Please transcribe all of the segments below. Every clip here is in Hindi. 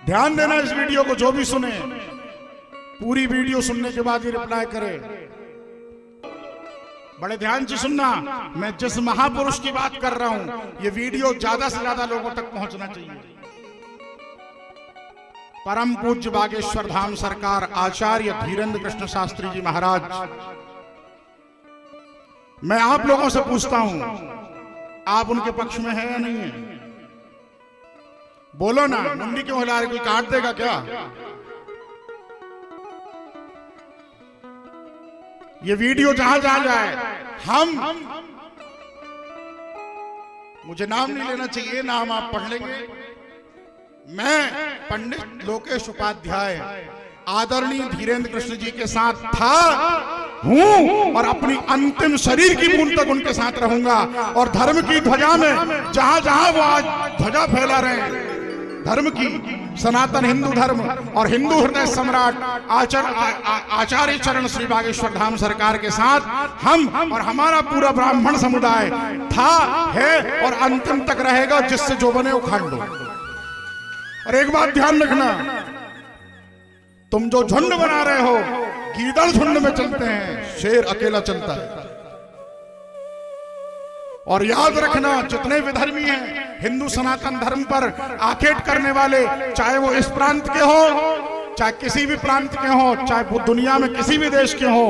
ध्यान देना इस वीडियो को, जो भी सुने पूरी वीडियो सुनने के बाद ही रिप्लाई करे। बड़े ध्यान से सुनना, मैं जिस महापुरुष की बात कर रहा हूं, ये वीडियो ज्यादा से ज्यादा लोगों तक पहुंचना चाहिए। परम पूज्य बागेश्वर धाम सरकार आचार्य धीरेन्द्र कृष्ण शास्त्री जी महाराज, मैं आप लोगों से पूछता हूं, आप उनके पक्ष में है या नहीं है? बोलो ना, मुंडी क्यों हिला रहे, कोई काट देगा क्या? ये वीडियो जहां जहां जाए, हम मुझे नाम नहीं लेना चाहिए, नाम आप पढ़ लेंगे। मैं पंडित लोकेश उपाध्याय आदरणीय धीरेन्द्र कृष्ण जी के साथ था, हूं और अपनी अंतिम शरीर की बूंद तक उनके साथ रहूंगा। और धर्म की ध्वजा में जहां जहां वो आज ध्वजा फैला रहे हैं, धर्म की, सनातन हिंदू धर्म और हिंदू हृदय सम्राट आचार्य चरण श्री बागेश्वर धाम सरकार के साथ हम और हमारा पूरा ब्राह्मण समुदाय था, है और अंतिम तक रहेगा। जिससे जो बने उखाड़ लो। और एक बात ध्यान रखना, तुम जो झुंड बना रहे हो, गीदड़ झुंड में चलते हैं, शेर अकेला चलता है। और याद रखना, जितने विधर्मी हैं हिंदू सनातन धर्म पर आखेट करने वाले, चाहे वो इस प्रांत के हो, चाहे किसी भी प्रांत के हो, चाहे वो दुनिया में किसी भी देश के हो,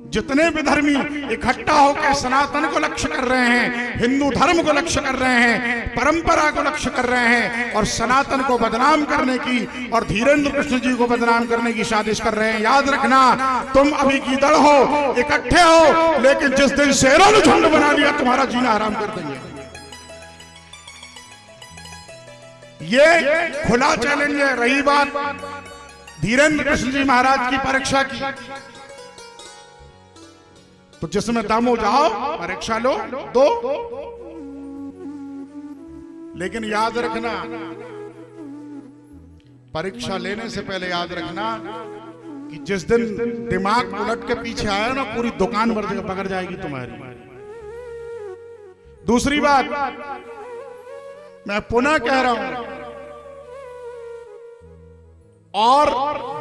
जितने विधर्मी इकट्ठा होकर सनातन को लक्ष्य कर रहे हैं, हिंदू धर्म को लक्ष्य कर रहे हैं, परंपरा को लक्ष्य कर रहे हैं और सनातन को बदनाम करने की और धीरेन्द्र कृष्ण जी को बदनाम करने की साजिश कर रहे हैं, याद रखना, तुम अभी गीदड़ हो, इकट्ठे हो, लेकिन जिस दिन शेरों ने झुंड बना लिया, तुम्हारा जीना हराम कर देंगे। ये खुला चैलेंज है। रही बात धीरेन्द्र कृष्ण जी महाराज की परीक्षा की, तो जिसमें दम हो जाओ, परीक्षा लो, दो। लेकिन याद रखना, परीक्षा लेने से पहले याद रखना कि जिस दिन दिमाग उलट के पीछे आया ना, पूरी दुकान पकड़ जाएगी तुम्हारी। दूसरी बात मैं पुनः कह रहा हूं, और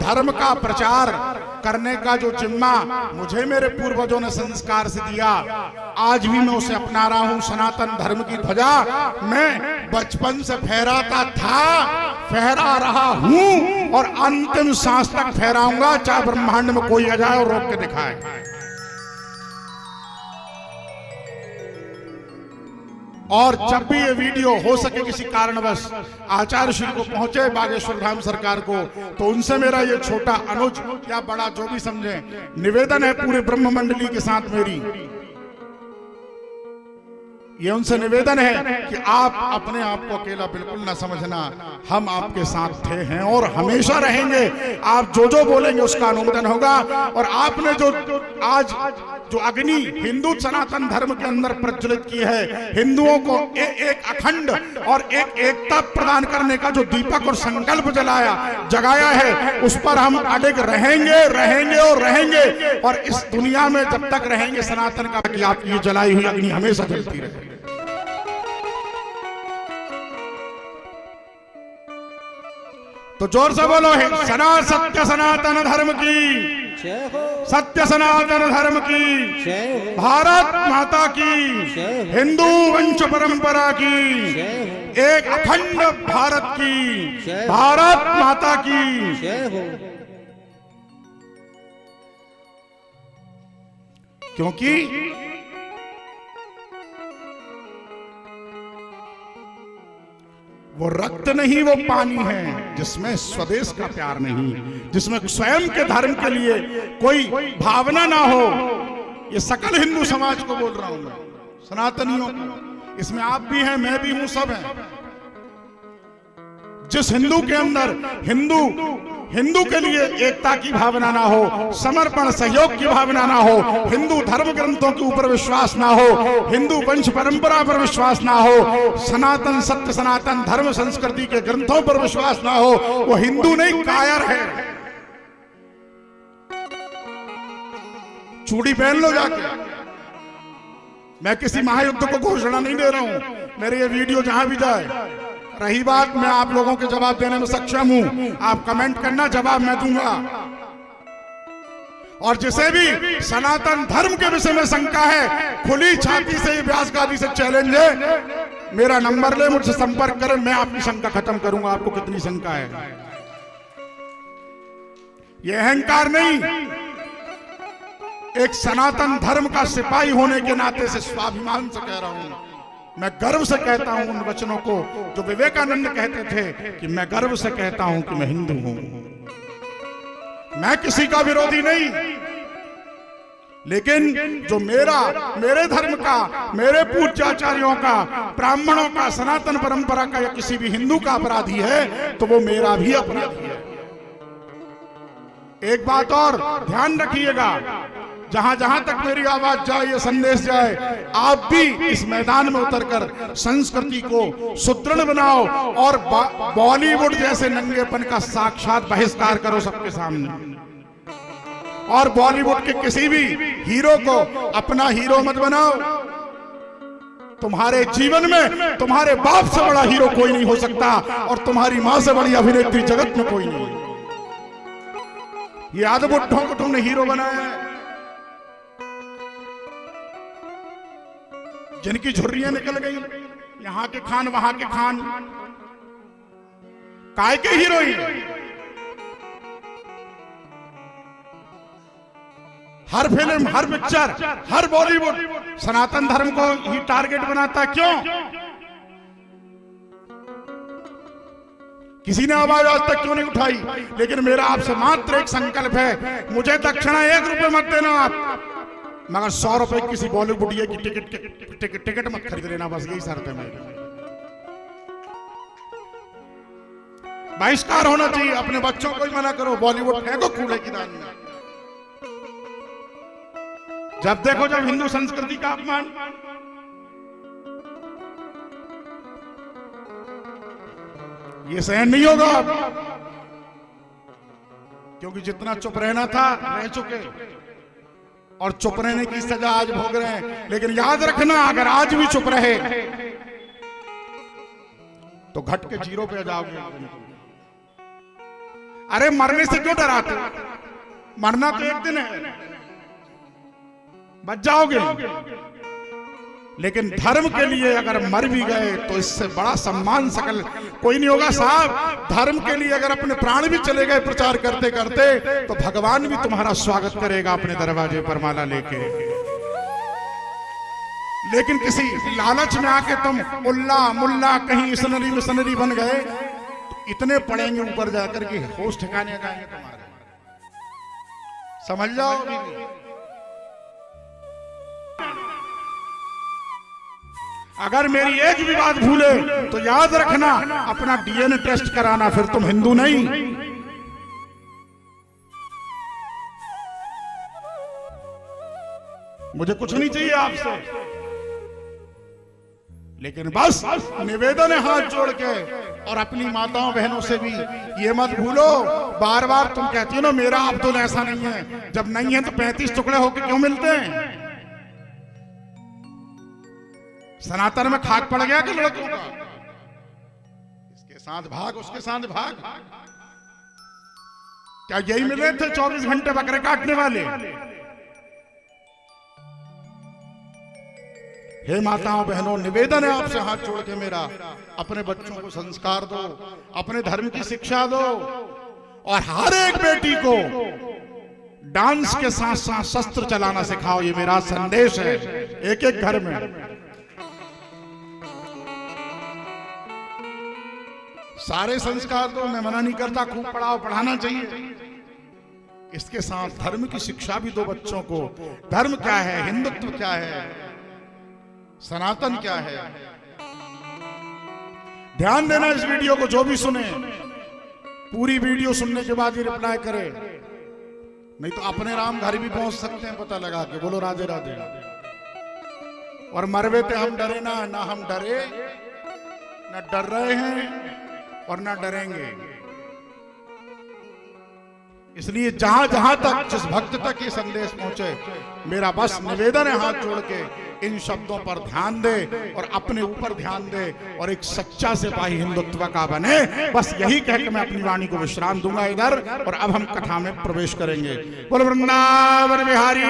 धर्म का प्रचार करने का जो जिम्मा मुझे मेरे पूर्वजों ने संस्कार से दिया, आज भी मैं उसे अपना रहा हूं। सनातन धर्म की ध्वजा मैं बचपन से फहराता था, फहरा रहा हूं और अंतिम सांस तक फहराऊंगा, चाहे ब्रह्मांड में कोई आ जाए और रोक के दिखाए। और जब भी ये वीडियो हो सके किसी कारणवश आचार्य श्री को पहुंचे, बागेश्वर धाम सरकार को, तो उनसे मेरा ये छोटा अनुज या बड़ा जो भी समझे निवेदन है, पूरे ब्रह्म मंडली के साथ मेरी ये उनसे निवेदन है कि आप अपने आप को अकेला बिल्कुल ना समझना, हम आपके साथ थे, हैं और हमेशा रहेंगे। आप जो जो बोलेंगे उसका अनुमोदन होगा। और आपने जो आज जो अग्नि हिंदू सनातन धर्म के अंदर प्रज्वलित की है, हिंदुओं को एक अखंड और एक एकता प्रदान करने का जो दीपक और संकल्प जगाया है, उस पर हम अडिग रहेंगे, रहेंगे और रहेंगे। और इस दुनिया में जब तक रहेंगे सनातन का, कि आपकी ये जलाई हुई अग्नि हमेशा जलती रहे। तो जोर से बोलो, सत्य सनातन धर्म की, सत्य सनातन धर्म की, भारत माता की, हिंदू वंश परंपरा की, एक अखंड भारत की, भारत माता की। क्योंकि वो रक्त नहीं, वो पानी है जिसमें स्वदेश का प्यार नहीं, जिसमें स्वयं के धर्म के लिए कोई भावना ना हो। ये सकल हिंदू समाज को बोल रहा हूं मैं, सनातनियों को, इसमें आप भी हैं, मैं भी हूं, सब हैं। जिस हिंदू के अंदर हिंदू के लिए एकता की भावना ना हो, समर्पण सहयोग की भावना ना हो, हिंदू धर्म ग्रंथों के ऊपर विश्वास ना हो, हिंदू वंश परंपरा पर विश्वास ना हो, सनातन सत्य सनातन धर्म संस्कृति के ग्रंथों पर विश्वास ना हो, वो हिंदू नहीं, कायर है। चूड़ी पहन लो जाके। मैं किसी महायुद्ध को घोषणा नहीं दे रहा हूं, मेरे ये वीडियो जहां भी जाए रही बात, मैं आप लोगों के जवाब देने में सक्षम हूं, आप कमेंट करना, जवाब मैं दूंगा। और जिसे भी सनातन धर्म के विषय में शंका है, खुली छाती से व्यास गादी से चैलेंज है, मेरा नंबर ले, मुझसे संपर्क करें, मैं आपकी शंका खत्म करूंगा। आपको कितनी शंका है? यह अहंकार नहीं, एक सनातन धर्म का सिपाही होने के नाते से स्वाभिमान से कह रहा हूं। मैं गर्व से कहता हूं उन वचनों को जो विवेकानंद कहते थे कि मैं गर्व से कहता हूं कि मैं हिंदू हूं। मैं किसी का विरोधी नहीं, लेकिन जो मेरे धर्म का, मेरे पूज्याचार्यों का, ब्राह्मणों का, सनातन परंपरा का या किसी भी हिंदू का अपराधी है तो वो मेरा भी अपराधी है। एक बात और ध्यान रखिएगा, जहां जहां तक मेरी आवाज जाए, ये संदेश जाए, आप भी इस मैदान में उतरकर संस्कृति को सुदृढ़ बनाओ और बॉलीवुड जैसे नंगेपन का साक्षात बहिष्कार करो सबके सामने। और बॉलीवुड के किसी भी हीरो को अपना हीरो मत बनाओ। तुम्हारे जीवन में तुम्हारे बाप से बड़ा हीरो कोई नहीं हो सकता और तुम्हारी मां से बड़ी अभिनेत्री जगत में कोई नहीं। ये आदबुड्ढों को तुमने हीरो बनाया है, जिनकी झुर्रियां निकल गई, यहां के खान वहां के खान, काय के हीरोइन। हर फिल्म, हर पिक्चर, हर बॉलीवुड सनातन धर्म को ही टारगेट बनाता। क्यों? किसी ने आवाज आज तक क्यों नहीं उठाई? लेकिन मेरा आपसे मात्र एक संकल्प है, मुझे दक्षिणा 1 रुपए मत देना आप, मगर 100 रुपए किसी बॉलीवुडिया की टिकट मत खरीद लेना। बस यही शर्त है मेरी। बहिष्कार होना चाहिए। अपने बच्चों को ही मना करो, बॉलीवुड फेंको कूड़े की दान में। जब देखो जब हिंदू संस्कृति का अपमान, ये सहन नहीं होगा, क्योंकि जितना चुप रहना था रह चुके और चुप रहने की सजा आज भोग रहे हैं। लेकिन याद रखना, अगर आज भी चुप रहे तो घट के 0 पे जाओगे। अरे मरने से क्यों डराते? मरना तो एक दिन है, बच जाओगे। लेकिन धर्म के लिए अगर मर भी गए तो इससे बड़ा सम्मान सकल कोई नहीं होगा साहब। धर्म के लिए अगर अपने प्राण भी चले गए प्रचार करते करते, तो भगवान भी तुम्हारा स्वागत करेगा अपने दरवाजे पर माला लेके। लेकिन किसी लालच में आके तुम मुल्ला कहीं इसनरी मिशनरी बन गए तो इतने पड़ेंगे ऊपर जाकर के होश ठिकाने जाएंगे तुम्हारे। समझ जाओ। अगर मेरी एक भी बात भूले तो याद रखना, अपना डीएनए टेस्ट कराना, फिर तुम हिंदू नहीं। मुझे कुछ नहीं चाहिए आपसे, लेकिन बस निवेदन है हाथ जोड़ के, और अपनी माताओं बहनों से भी ये मत भूलो। बार बार तुम कहती हो ना मेरा अब्दुल ऐसा नहीं है, जब नहीं है तो 35 टुकड़े होके क्यों मिलते हैं? सनातन में खाक पड़ गया कि लड़कों का? इसके साथ भाग, उसके साथ भाग। क्या यही मिले थे 24 घंटे बकरे काटने वाले? हे माताओं बहनों, निवेदन है आपसे हाथ जोड़ के मेरा, अपने बच्चों को संस्कार दो, अपने धर्म की शिक्षा दो, और हर एक बेटी को डांस के साथ साथ शस्त्र चलाना सिखाओ। ये मेरा संदेश है एक एक घर में। सारे संस्कार दो, मैं मना नहीं करता, खूब पढ़ाओ, पढ़ाना चाहिए। इसके साथ धर्म की शिक्षा भी दो बच्चों को। धर्म क्या है, हिंदुत्व क्या है, सनातन क्या है। ध्यान देना इस वीडियो को, जो भी सुने पूरी वीडियो सुनने के बाद ही रिप्लाई करे, नहीं तो अपने राम घर भी पहुंच सकते हैं पता लगा के। बोलो राधे राधे। और मरवे पे हम डरे ना हम डरे, ना डर रहे हैं और ना डरेंगे। इसलिए जहां जहां तक जिस भक्त तक ये संदेश पहुंचे, मेरा बस निवेदन है हाथ जोड़ के इन शब्दों पर ध्यान दे और अपने ऊपर ध्यान दे और एक सच्चा सिपाही हिंदुत्व का बने। बस यही कह के मैं अपनी वाणी को विश्राम दूंगा इधर, और अब हम कथा में प्रवेश करेंगे। बोल वृंदावन बिहारी